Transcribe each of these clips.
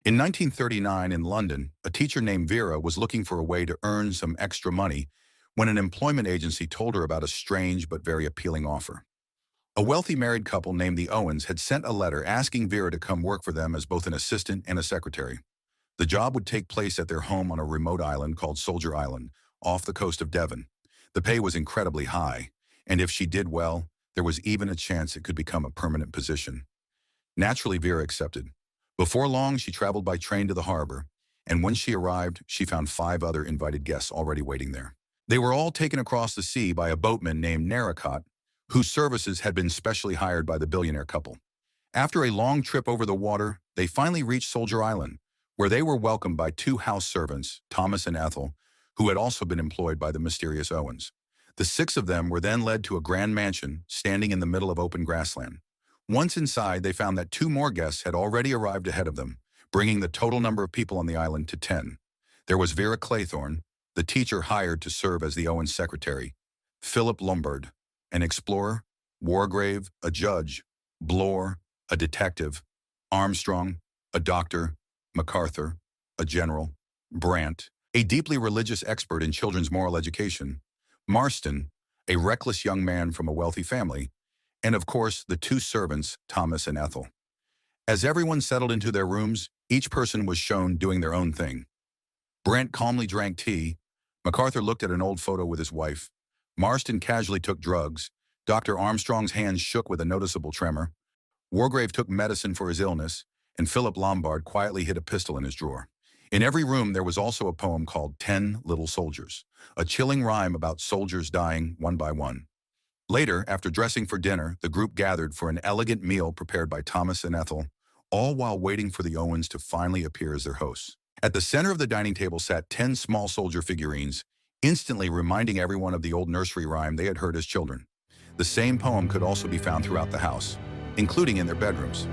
In 1939 in London, a teacher named Vera was looking for a way to earn some extra money when an employment agency told her about a strange but very appealing offer. A wealthy married couple named the Owens had sent a letter asking Vera to come work for them as both an assistant and a secretary. The job would take place at their home on a remote island called Soldier Island, off the coast of Devon. The pay was incredibly high, and if she did well, there was even a chance it could become a permanent position. Naturally, Vera accepted. Before long, she traveled by train to the harbor, and when she arrived, she found 5 other invited guests already waiting there. They were all taken across the sea by a boatman named Narracott, whose services had been specially hired by the billionaire couple. After a long trip over the water, they finally reached Soldier Island, where they were welcomed by 2 house servants, Thomas and Ethel, who had also been employed by the mysterious Owens. The 6 of them were then led to a grand mansion standing in the middle of open grassland. Once inside, they found that 2 more guests had already arrived ahead of them, bringing the total number of people on the island to 10. There was Vera Claythorne, the teacher hired to serve as the Owens' secretary, Philip Lombard, an explorer, Wargrave, a judge, Bloor, a detective, Armstrong, a doctor, MacArthur, a general, Brandt, a deeply religious expert in children's moral education, Marston, a reckless young man from a wealthy family, and of course the 2 servants, Thomas and Ethel. As everyone settled into their rooms, each person was shown doing their own thing. Brandt calmly drank tea, MacArthur looked at an old photo with his wife, Marston casually took drugs, Dr. Armstrong's hands shook with a noticeable tremor, Wargrave took medicine for his illness, and Philip Lombard quietly hid a pistol in his drawer. In every room there was also a poem called 10 Little Soldiers, a chilling rhyme about soldiers dying one by one. Later, after dressing for dinner, the group gathered for an elegant meal prepared by Thomas and Ethel, all while waiting for the Owens to finally appear as their hosts. At the center of the dining table sat 10 small soldier figurines, instantly reminding everyone of the old nursery rhyme they had heard as children. The same poem could also be found throughout the house, including in their bedrooms.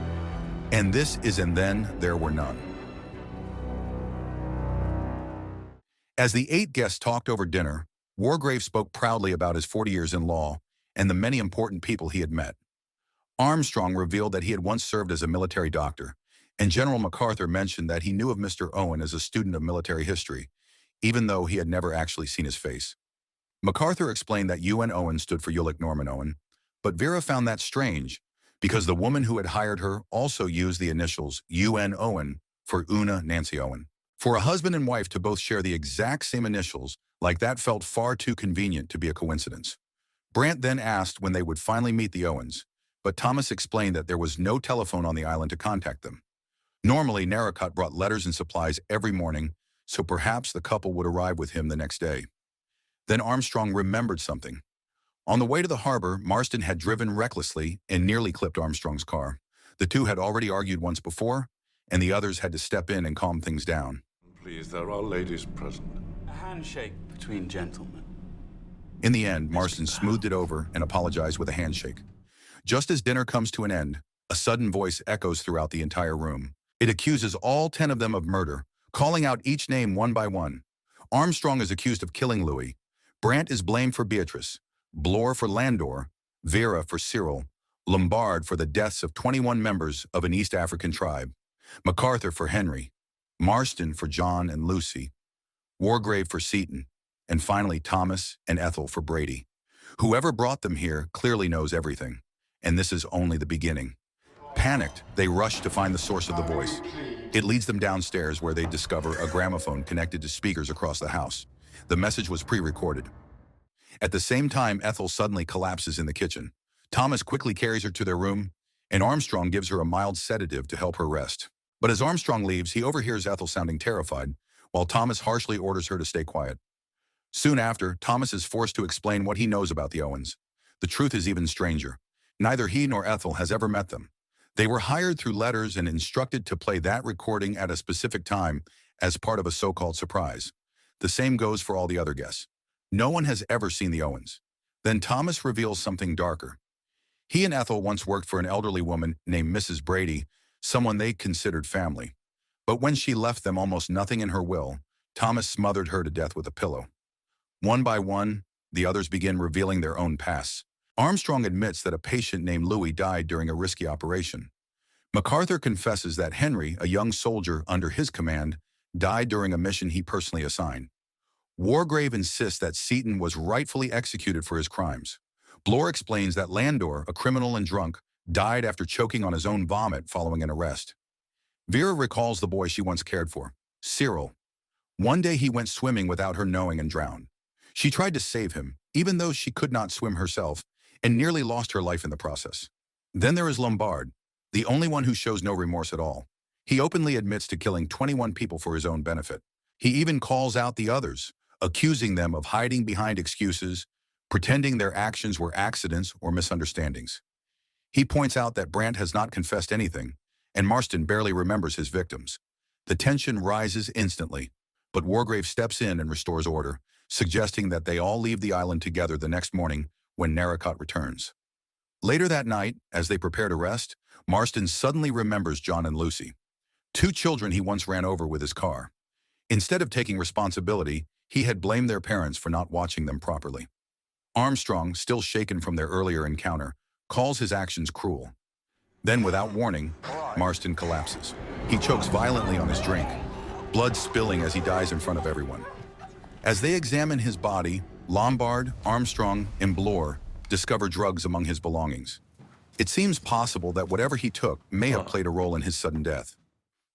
And this is And Then There Were None. As the 8 guests talked over dinner, Wargrave spoke proudly about his 40 years in law and the many important people he had met. Armstrong revealed that he had once served as a military doctor, and General MacArthur mentioned that he knew of Mr. Owen as a student of military history, even though he had never actually seen his face. MacArthur explained that UN Owen stood for Ulick Norman Owen, but Vera found that strange because the woman who had hired her also used the initials UN Owen for Una Nancy Owen. For a husband and wife to both share the exact same initials, like that felt far too convenient to be a coincidence. Brandt then asked when they would finally meet the Owens, but Thomas explained that there was no telephone on the island to contact them. Normally, Narracott brought letters and supplies every morning, so perhaps the couple would arrive with him the next day. Then Armstrong remembered something. On the way to the harbor, Marston had driven recklessly and nearly clipped Armstrong's car. The 2 had already argued once before, and the others had to step in and calm things down. Please, there are ladies present. A handshake between gentlemen. In the end, Marston smoothed it over and apologized with a handshake. Just as dinner comes to an end, a sudden voice echoes throughout the entire room. It accuses all 10 of them of murder, calling out each name one by one. Armstrong is accused of killing Louis. Brandt is blamed for Beatrice, Bloor for Landor, Vera for Cyril, Lombard for the deaths of 21 members of an East African tribe, MacArthur for Henry, Marston for John and Lucy, Wargrave for Seaton, and finally Thomas and Ethel for Brady. Whoever brought them here clearly knows everything, and this is only the beginning. Panicked, they rush to find the source of the voice. It leads them downstairs where they discover a gramophone connected to speakers across the house. The message was pre-recorded. At the same time, Ethel suddenly collapses in the kitchen. Thomas quickly carries her to their room, and Armstrong gives her a mild sedative to help her rest. But as Armstrong leaves, he overhears Ethel sounding terrified, while Thomas harshly orders her to stay quiet. Soon after, Thomas is forced to explain what he knows about the Owens. The truth is even stranger. Neither he nor Ethel has ever met them. They were hired through letters and instructed to play that recording at a specific time as part of a so-called surprise. The same goes for all the other guests. No one has ever seen the Owens. Then Thomas reveals something darker. He and Ethel once worked for an elderly woman named Mrs. Brady, someone they considered family. But when she left them almost nothing in her will, Thomas smothered her to death with a pillow. One by one, the others begin revealing their own pasts. Armstrong admits that a patient named Louis died during a risky operation. MacArthur confesses that Henry, a young soldier under his command, died during a mission he personally assigned. Wargrave insists that Seaton was rightfully executed for his crimes. Bloor explains that Landor, a criminal and drunk, died after choking on his own vomit following an arrest. Vera recalls the boy she once cared for, Cyril. One day he went swimming without her knowing and drowned. She tried to save him, even though she could not swim herself, and nearly lost her life in the process. Then there is Lombard, the only one who shows no remorse at all. He openly admits to killing 21 people for his own benefit. He even calls out the others, accusing them of hiding behind excuses, pretending their actions were accidents or misunderstandings. He points out that Brandt has not confessed anything, and Marston barely remembers his victims. The tension rises instantly, but Wargrave steps in and restores order, suggesting that they all leave the island together the next morning when Narracott returns. Later that night, as they prepare to rest, Marston suddenly remembers John and Lucy, two children he once ran over with his car. Instead of taking responsibility, he had blamed their parents for not watching them properly. Armstrong, still shaken from their earlier encounter, calls his actions cruel. Then, without warning, Marston collapses. He chokes violently on his drink, blood spilling as he dies in front of everyone. As they examine his body, Lombard, Armstrong, and Bloor discover drugs among his belongings. It seems possible that whatever he took may have played a role in his sudden death.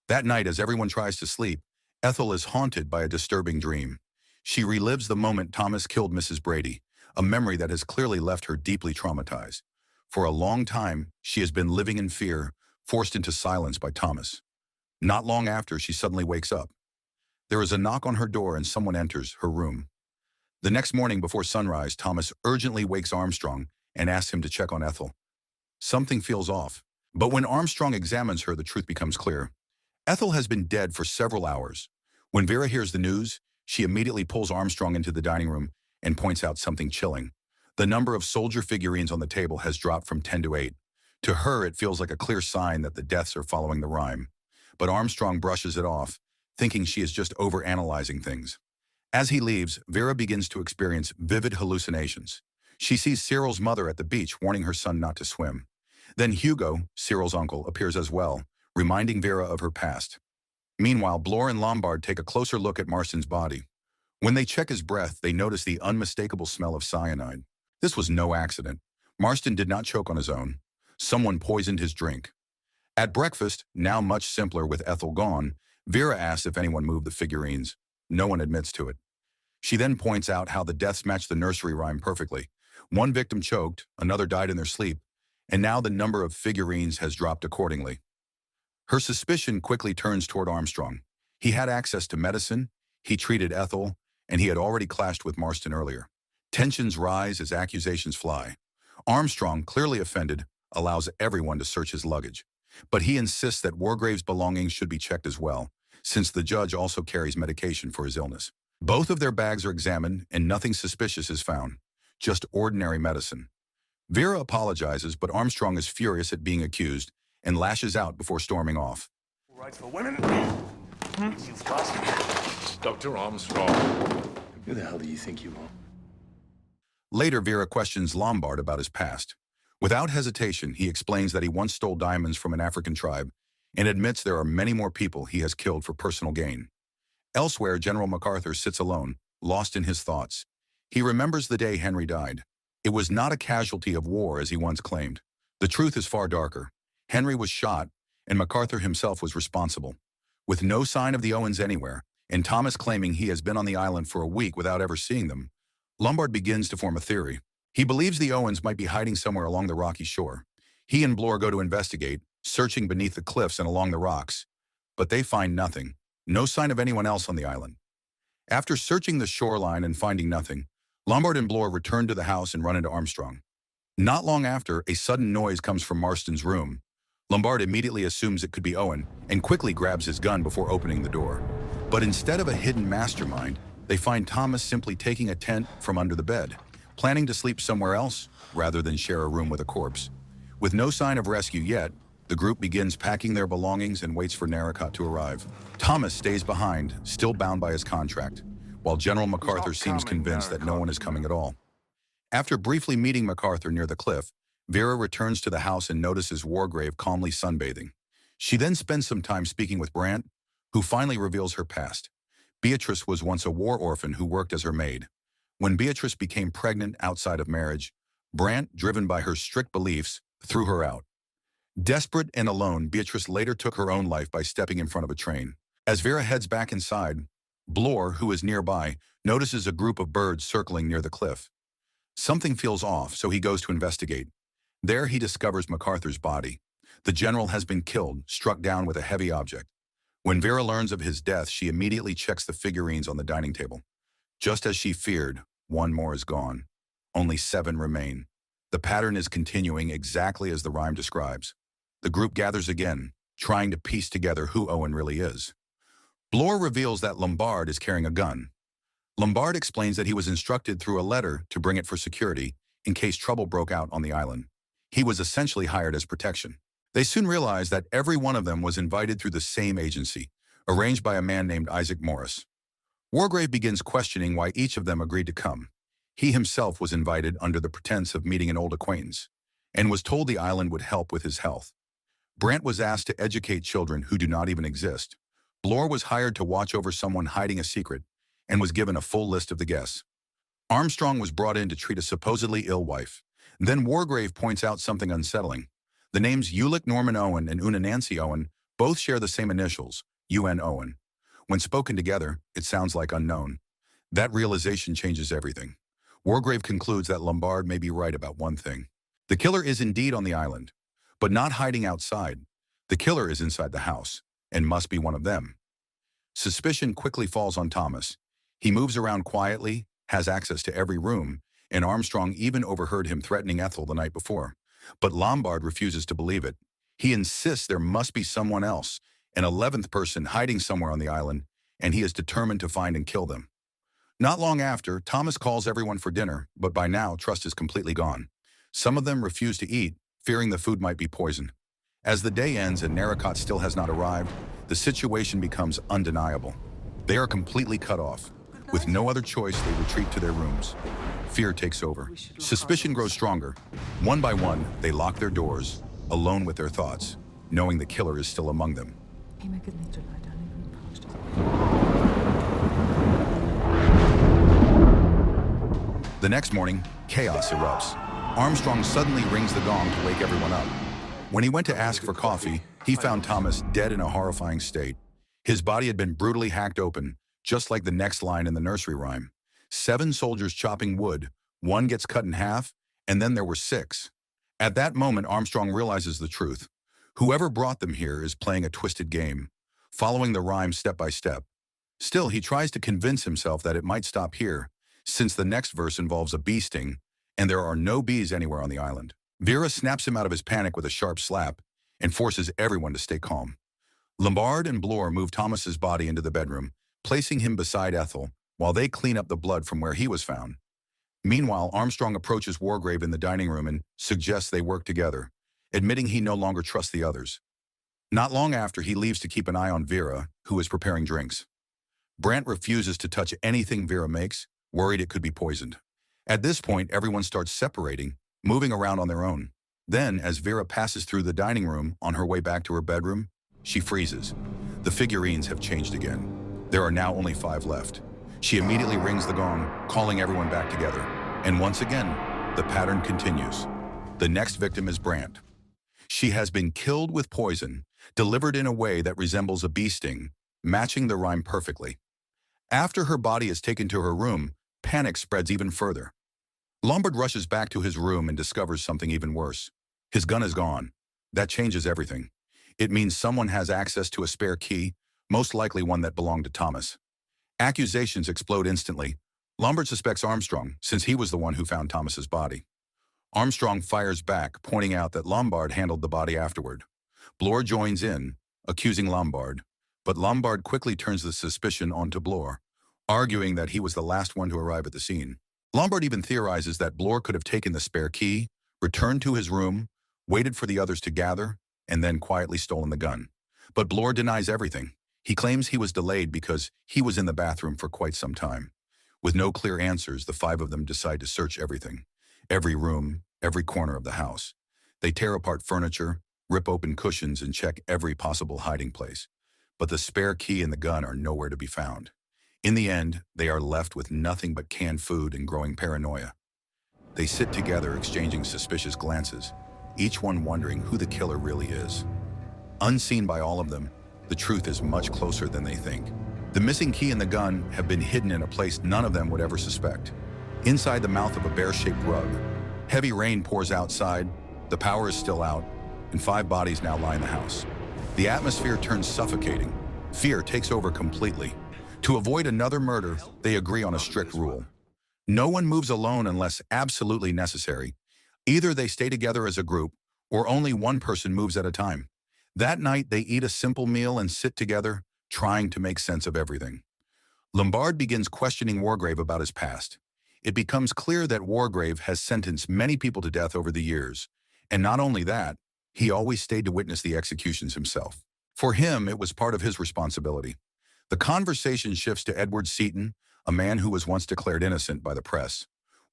That night, as everyone tries to sleep, Ethel is haunted by a disturbing dream. She relives the moment Thomas killed Mrs. Brady, a memory that has clearly left her deeply traumatized. For a long time, she has been living in fear, forced into silence by Thomas. Not long after, she suddenly wakes up. There is a knock on her door and someone enters her room. The next morning before sunrise, Thomas urgently wakes Armstrong and asks him to check on Ethel. Something feels off, but when Armstrong examines her, the truth becomes clear. Ethel has been dead for several hours. When Vera hears the news, she immediately pulls Armstrong into the dining room and points out something chilling. The number of soldier figurines on the table has dropped from 10 to 8. To her, it feels like a clear sign that the deaths are following the rhyme. But Armstrong brushes it off, thinking she is just overanalyzing things. As he leaves, Vera begins to experience vivid hallucinations. She sees Cyril's mother at the beach warning her son not to swim. Then Hugo, Cyril's uncle, appears as well, reminding Vera of her past. Meanwhile, Bloor and Lombard take a closer look at Marston's body. When they check his breath, they notice the unmistakable smell of cyanide. This was no accident. Marston did not choke on his own. Someone poisoned his drink. At breakfast, now much simpler with Ethel gone, Vera asks if anyone moved the figurines. No one admits to it. She then points out how the deaths match the nursery rhyme perfectly. One victim choked, another died in their sleep, and now the number of figurines has dropped accordingly. Her suspicion quickly turns toward Armstrong. He had access to medicine, he treated Ethel, and he had already clashed with Marston earlier. Tensions rise as accusations fly. Armstrong, clearly offended, allows everyone to search his luggage. But he insists that Wargrave's belongings should be checked as well, since the judge also carries medication for his illness. Both of their bags are examined and nothing suspicious is found, just ordinary medicine. Vera apologizes, but Armstrong is furious at being accused and lashes out before storming off. Rights for women? You fuss. Dr. Armstrong. Who the hell do you think you are? Later, Vera questions Lombard about his past. Without hesitation, he explains that he once stole diamonds from an African tribe and admits there are many more people he has killed for personal gain. Elsewhere, General MacArthur sits alone, lost in his thoughts. He remembers the day Henry died. It was not a casualty of war as he once claimed. The truth is far darker. Henry was shot, and MacArthur himself was responsible. With no sign of the Owens anywhere, and Thomas claiming he has been on the island for a week without ever seeing them, Lombard begins to form a theory. He believes the Owens might be hiding somewhere along the rocky shore. He and Bloor go to investigate, searching beneath the cliffs and along the rocks. But they find nothing, no sign of anyone else on the island. After searching the shoreline and finding nothing, Lombard and Bloor return to the house and run into Armstrong. Not long after, a sudden noise comes from Marston's room. Lombard immediately assumes it could be Owen and quickly grabs his gun before opening the door. But instead of a hidden mastermind, they find Thomas simply taking a tent from under the bed, planning to sleep somewhere else rather than share a room with a corpse. With no sign of rescue yet, the group begins packing their belongings and waits for Narracott to arrive. Thomas stays behind, still bound by his contract, while General MacArthur seems convinced that no one is coming at all. After briefly meeting MacArthur near the cliff, Vera returns to the house and notices Wargrave calmly sunbathing. She then spends some time speaking with Brandt, who finally reveals her past. Beatrice was once a war orphan who worked as her maid. When Beatrice became pregnant outside of marriage, Brandt, driven by her strict beliefs, threw her out. Desperate and alone, Beatrice later took her own life by stepping in front of a train. As Vera heads back inside, Blore, who is nearby, notices a group of birds circling near the cliff. Something feels off, so he goes to investigate. There he discovers MacArthur's body. The general has been killed, struck down with a heavy object. When Vera learns of his death, she immediately checks the figurines on the dining table. Just as she feared, one more is gone. Only 7 remain. The pattern is continuing exactly as the rhyme describes. The group gathers again, trying to piece together who Owen really is. Blore reveals that Lombard is carrying a gun. Lombard explains that he was instructed through a letter to bring it for security in case trouble broke out on the island. He was essentially hired as protection. They soon realized that every one of them was invited through the same agency, arranged by a man named Isaac Morris. Wargrave begins questioning why each of them agreed to come. He himself was invited under the pretense of meeting an old acquaintance, and was told the island would help with his health. Brandt was asked to educate children who do not even exist. Blore was hired to watch over someone hiding a secret, and was given a full list of the guests. Armstrong was brought in to treat a supposedly ill wife. Then Wargrave points out something unsettling. The names Ulick Norman Owen and Una Nancy Owen both share the same initials, UN Owen. When spoken together, it sounds like unknown. That realization changes everything. Wargrave concludes that Lombard may be right about one thing. The killer is indeed on the island, but not hiding outside. The killer is inside the house, and must be one of them. Suspicion quickly falls on Thomas. He moves around quietly, has access to every room, and Armstrong even overheard him threatening Ethel the night before. But Lombard refuses to believe it. He insists there must be someone else, an 11th person hiding somewhere on the island, and he is determined to find and kill them. Not long after, Thomas calls everyone for dinner, but by now, trust is completely gone. Some of them refuse to eat, fearing the food might be poisoned. As the day ends and Narracott still has not arrived, the situation becomes undeniable. They are completely cut off. With no other choice, they retreat to their rooms. Fear takes over. Suspicion grows stronger. One by one, they lock their doors, alone with their thoughts, knowing the killer is still among them. The next morning, chaos erupts. Armstrong suddenly rings the gong to wake everyone up. When he went to ask for coffee, he found Thomas dead in a horrifying state. His body had been brutally hacked open, just like the next line in the nursery rhyme. 7 soldiers chopping wood, 1 gets cut in half, and then there were 6. At that moment, Armstrong realizes the truth. Whoever brought them here is playing a twisted game, following the rhyme step by step. Still, he tries to convince himself that it might stop here, since the next verse involves a bee sting, and there are no bees anywhere on the island. Vera snaps him out of his panic with a sharp slap and forces everyone to stay calm. Lombard and Blore move Thomas's body into the bedroom, placing him beside Ethel, while they clean up the blood from where he was found. Meanwhile, Armstrong approaches Wargrave in the dining room and suggests they work together, admitting he no longer trusts the others. Not long after, he leaves to keep an eye on Vera, who is preparing drinks. Brandt refuses to touch anything Vera makes, worried it could be poisoned. At this point, everyone starts separating, moving around on their own. Then, as Vera passes through the dining room on her way back to her bedroom, she freezes. The figurines have changed again. There are now only 5 left. She immediately rings the gong, calling everyone back together. And once again, the pattern continues. The next victim is Brandt. She has been killed with poison, delivered in a way that resembles a bee sting, matching the rhyme perfectly. After her body is taken to her room, panic spreads even further. Lombard rushes back to his room and discovers something even worse. His gun is gone. That changes everything. It means someone has access to a spare key, most likely one that belonged to Thomas. Accusations explode instantly. Lombard suspects Armstrong, since he was the one who found Thomas's body. Armstrong fires back, pointing out that Lombard handled the body afterward. Blore joins in, accusing Lombard, but Lombard quickly turns the suspicion onto Blore, arguing that he was the last one to arrive at the scene. Lombard even theorizes that Blore could have taken the spare key, returned to his room, waited for the others to gather, and then quietly stolen the gun. But Blore denies everything. He claims he was delayed because he was in the bathroom for quite some time. With no clear answers, the 5 of them decide to search everything. Every room, every corner of the house. They tear apart furniture, rip open cushions, and check every possible hiding place. But the spare key and the gun are nowhere to be found. In the end, they are left with nothing but canned food and growing paranoia. They sit together exchanging suspicious glances, each one wondering who the killer really is. Unseen by all of them, the truth is much closer than they think. The missing key and the gun have been hidden in a place none of them would ever suspect. Inside the mouth of a bear-shaped rug. Heavy rain pours outside, the power is still out, and 5 bodies now lie in the house. The atmosphere turns suffocating. Fear takes over completely. To avoid another murder, they agree on a strict rule. No one moves alone unless absolutely necessary. Either they stay together as a group, or only one person moves at a time. That night, they eat a simple meal and sit together, trying to make sense of everything. Lombard begins questioning Wargrave about his past. It becomes clear that Wargrave has sentenced many people to death over the years. And not only that, he always stayed to witness the executions himself. For him, it was part of his responsibility. The conversation shifts to Edward Seaton, a man who was once declared innocent by the press.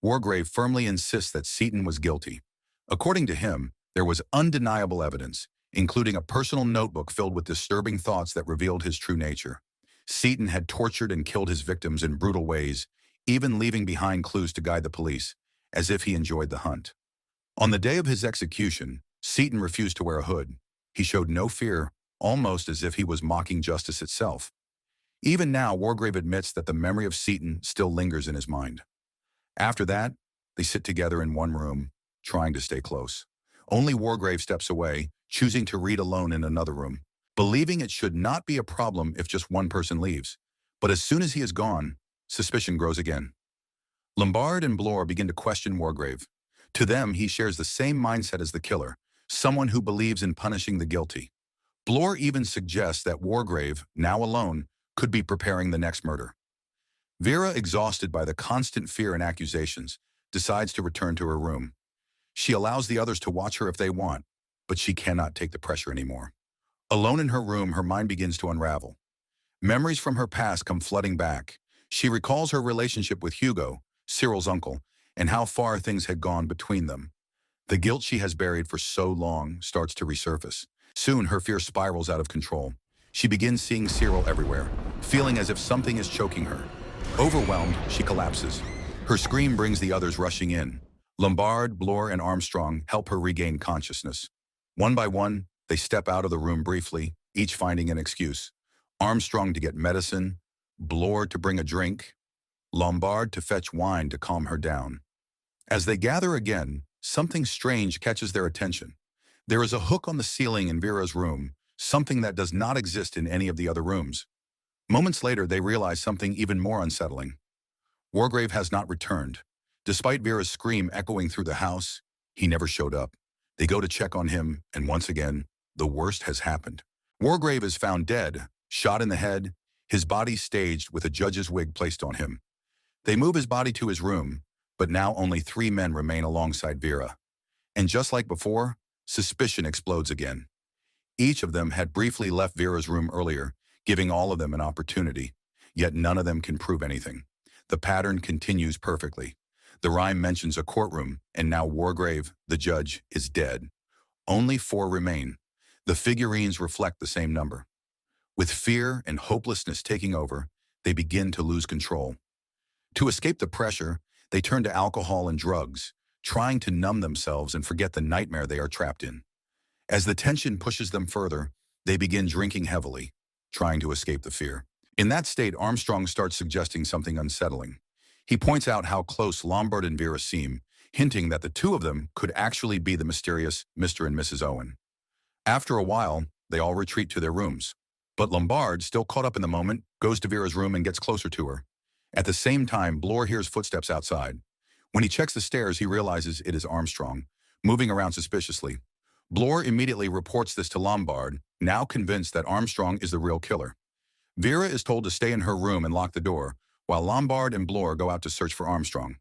Wargrave firmly insists that Seaton was guilty. According to him, there was undeniable evidence, including a personal notebook filled with disturbing thoughts that revealed his true nature. Seaton had tortured and killed his victims in brutal ways, even leaving behind clues to guide the police, as if he enjoyed the hunt. On the day of his execution, Seaton refused to wear a hood. He showed no fear, almost as if he was mocking justice itself. Even now, Wargrave admits that the memory of Seaton still lingers in his mind. After that, they sit together in one room, trying to stay close. Only Wargrave steps away, choosing to read alone in another room, believing it should not be a problem if just one person leaves. But as soon as he is gone, suspicion grows again. Lombard and Bloor begin to question Wargrave. To them, he shares the same mindset as the killer, someone who believes in punishing the guilty. Bloor even suggests that Wargrave, now alone, could be preparing the next murder. Vera, exhausted by the constant fear and accusations, decides to return to her room. She allows the others to watch her if they want, but she cannot take the pressure anymore. Alone in her room, her mind begins to unravel. Memories from her past come flooding back. She recalls her relationship with Hugo, Cyril's uncle, and how far things had gone between them. The guilt she has buried for so long starts to resurface. Soon, her fear spirals out of control. She begins seeing Cyril everywhere, feeling as if something is choking her. Overwhelmed, she collapses. Her scream brings the others rushing in. Lombard, Bloor, and Armstrong help her regain consciousness. One by one, they step out of the room briefly, each finding an excuse. Armstrong to get medicine, Bloor to bring a drink, Lombard to fetch wine to calm her down. As they gather again, something strange catches their attention. There is a hook on the ceiling in Vera's room, something that does not exist in any of the other rooms. Moments later, they realize something even more unsettling. Wargrave has not returned. Despite Vera's scream echoing through the house, he never showed up. They go to check on him, and once again, the worst has happened. Wargrave is found dead, shot in the head, his body staged with a judge's wig placed on him. They move his body to his room, but now only 3 men remain alongside Vera. And just like before, suspicion explodes again. Each of them had briefly left Vera's room earlier, giving all of them an opportunity, yet none of them can prove anything. The pattern continues perfectly. The rhyme mentions a courtroom, and now Wargrave, the judge, is dead. Only 4 remain. The figurines reflect the same number. With fear and hopelessness taking over, they begin to lose control. To escape the pressure, they turn to alcohol and drugs, trying to numb themselves and forget the nightmare they are trapped in. As the tension pushes them further, they begin drinking heavily, trying to escape the fear. In that state, Armstrong starts suggesting something unsettling. He points out how close Lombard and Vera seem, hinting that the 2 of them could actually be the mysterious Mr. and Mrs. Owen. After a while, they all retreat to their rooms. But Lombard, still caught up in the moment, goes to Vera's room and gets closer to her. At the same time, Bloor hears footsteps outside. When he checks the stairs, he realizes it is Armstrong, moving around suspiciously. Bloor immediately reports this to Lombard, now convinced that Armstrong is the real killer. Vera is told to stay in her room and lock the door, while Lombard and Bloor go out to search for Armstrong.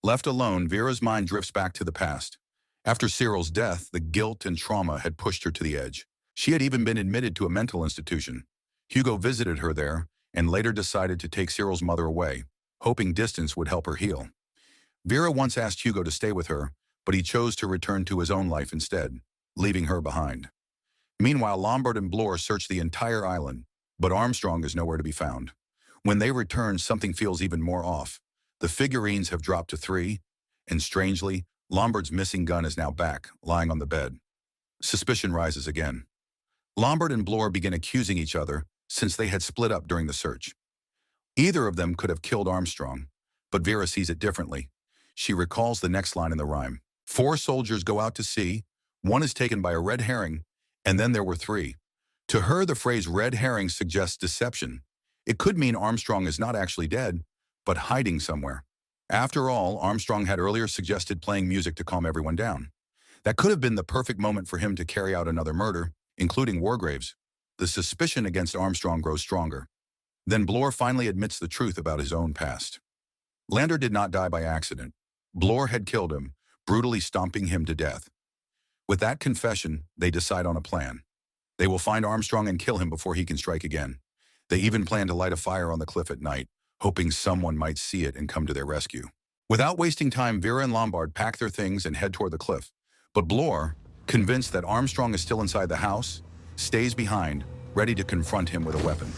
Left alone, Vera's mind drifts back to the past. After Cyril's death, the guilt and trauma had pushed her to the edge. She had even been admitted to a mental institution. Hugo visited her there and later decided to take Cyril's mother away, hoping distance would help her heal. Vera once asked Hugo to stay with her, but he chose to return to his own life instead, leaving her behind. Meanwhile, Lombard and Bloor search the entire island, but Armstrong is nowhere to be found. When they return, something feels even more off. The figurines have dropped to 3, and strangely, Lombard's missing gun is now back, lying on the bed. Suspicion rises again. Lombard and Bloor begin accusing each other since they had split up during the search. Either of them could have killed Armstrong, but Vera sees it differently. She recalls the next line in the rhyme. 4 soldiers go out to sea, 1 is taken by a red herring, and then there were 3. To her, the phrase red herring suggests deception. It could mean Armstrong is not actually dead, but hiding somewhere. After all, Armstrong had earlier suggested playing music to calm everyone down. That could have been the perfect moment for him to carry out another murder, including Wargrave's. The suspicion against Armstrong grows stronger. Then Bloor finally admits the truth about his own past. Lander did not die by accident. Bloor had killed him, brutally stomping him to death. With that confession, they decide on a plan. They will find Armstrong and kill him before he can strike again. They even plan to light a fire on the cliff at night, hoping someone might see it and come to their rescue. Without wasting time, Vera and Lombard pack their things and head toward the cliff. But Bloor, convinced that Armstrong is still inside the house, stays behind, ready to confront him with a weapon.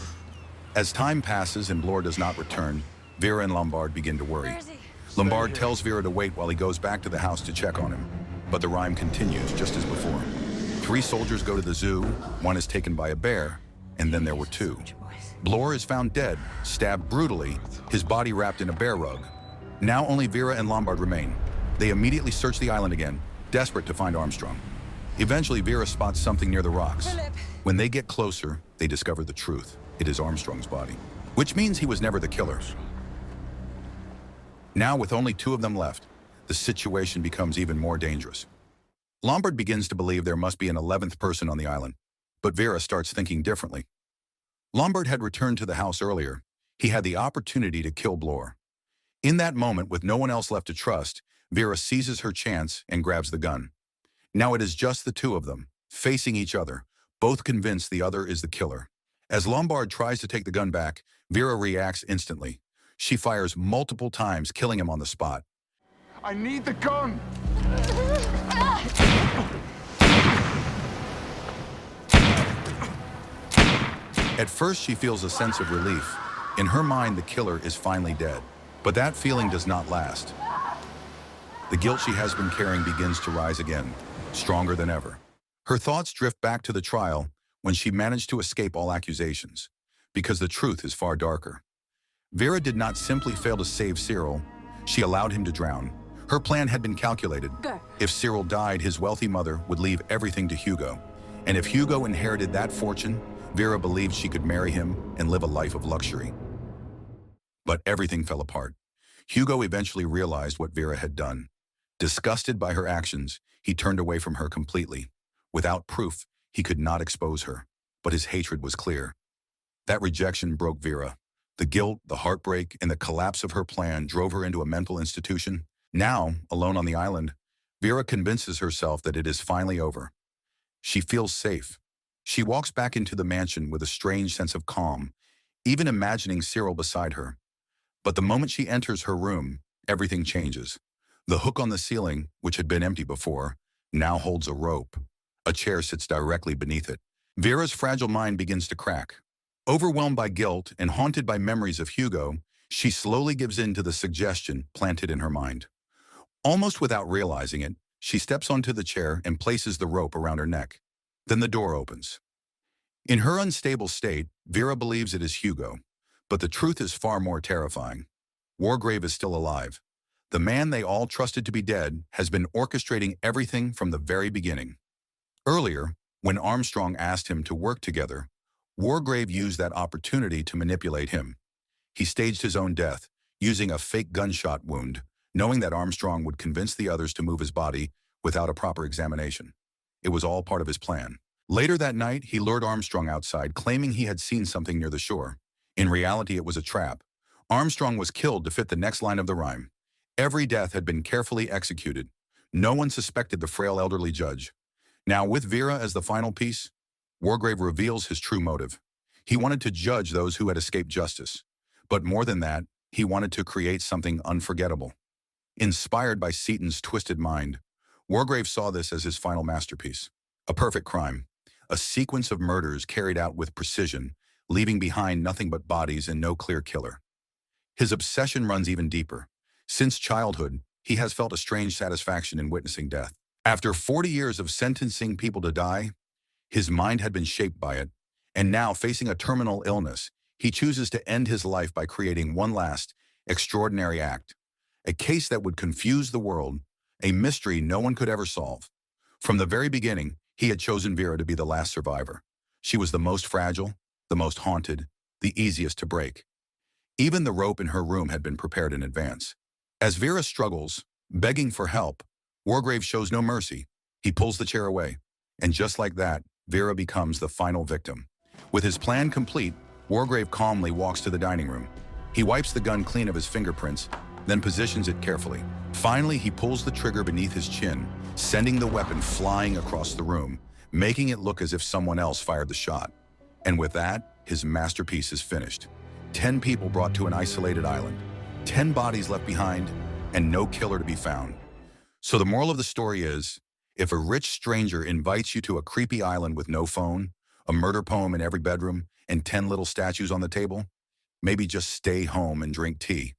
As time passes and Bloor does not return, Vera and Lombard begin to worry. Lombard tells Vera to wait while he goes back to the house to check on him. But the rhyme continues, just as before. 3 soldiers go to the zoo, 1 is taken by a bear, and then there were 2. Bloor is found dead, stabbed brutally, his body wrapped in a bear rug. Now only Vera and Lombard remain. They immediately search the island again, desperate to find Armstrong. Eventually, Vera spots something near the rocks. When they get closer, they discover the truth. It is Armstrong's body, which means he was never the killer. Now, with only 2 of them left, the situation becomes even more dangerous. Lombard begins to believe there must be an 11th person on the island, but Vera starts thinking differently. Lombard had returned to the house earlier. He had the opportunity to kill Bloor. In that moment, with no one else left to trust, Vera seizes her chance and grabs the gun. Now it is just the 2 of them, facing each other, both convinced the other is the killer. As Lombard tries to take the gun back, Vera reacts instantly. She fires multiple times, killing him on the spot. I need the gun! At first, she feels a sense of relief. In her mind, the killer is finally dead. But that feeling does not last. The guilt she has been carrying begins to rise again, stronger than ever. Her thoughts drift back to the trial when she managed to escape all accusations, because the truth is far darker. Vera did not simply fail to save Cyril, she allowed him to drown. Her plan had been calculated. If Cyril died, his wealthy mother would leave everything to Hugo. And if Hugo inherited that fortune, Vera believed she could marry him and live a life of luxury. But everything fell apart. Hugo eventually realized what Vera had done. Disgusted by her actions, he turned away from her completely. Without proof, he could not expose her, but his hatred was clear. That rejection broke Vera. The guilt, the heartbreak, and the collapse of her plan drove her into a mental institution. Now, alone on the island, Vera convinces herself that it is finally over. She feels safe. She walks back into the mansion with a strange sense of calm, even imagining Cyril beside her. But the moment she enters her room, everything changes. The hook on the ceiling, which had been empty before, now holds a rope. A chair sits directly beneath it. Vera's fragile mind begins to crack. Overwhelmed by guilt and haunted by memories of Hugo, she slowly gives in to the suggestion planted in her mind. Almost without realizing it, she steps onto the chair and places the rope around her neck. Then the door opens. In her unstable state, Vera believes it is Hugo, but the truth is far more terrifying. Wargrave is still alive. The man they all trusted to be dead has been orchestrating everything from the very beginning. Earlier, when Armstrong asked him to work together, Wargrave used that opportunity to manipulate him. He staged his own death, using a fake gunshot wound, knowing that Armstrong would convince the others to move his body without a proper examination. It was all part of his plan. Later that night, he lured Armstrong outside, claiming he had seen something near the shore. In reality, it was a trap. Armstrong was killed to fit the next line of the rhyme. Every death had been carefully executed. No one suspected the frail elderly judge. Now, with Vera as the final piece, Wargrave reveals his true motive. He wanted to judge those who had escaped justice. But more than that, he wanted to create something unforgettable. Inspired by Seaton's twisted mind, Wargrave saw this as his final masterpiece. A perfect crime. a sequence of murders carried out with precision, leaving behind nothing but bodies and no clear killer. His obsession runs even deeper. Since childhood, he has felt a strange satisfaction in witnessing death. After 40 years of sentencing people to die, his mind had been shaped by it, and now facing a terminal illness, he chooses to end his life by creating one last, extraordinary act. A case that would confuse the world, a mystery no one could ever solve. From the very beginning, he had chosen Vera to be the last survivor. She was the most fragile, the most haunted, the easiest to break. Even the rope in her room had been prepared in advance. As Vera struggles, begging for help, Wargrave shows no mercy. He pulls the chair away. And just like that, Vera becomes the final victim. With his plan complete, Wargrave calmly walks to the dining room. He wipes the gun clean of his fingerprints, then positions it carefully. Finally, he pulls the trigger beneath his chin, sending the weapon flying across the room, making it look as if someone else fired the shot. And with that, his masterpiece is finished. 10 people brought to an isolated island, 10 bodies left behind, and no killer to be found. So the moral of the story is, if a rich stranger invites you to a creepy island with no phone, a murder poem in every bedroom, and 10 little statues on the table, maybe just stay home and drink tea.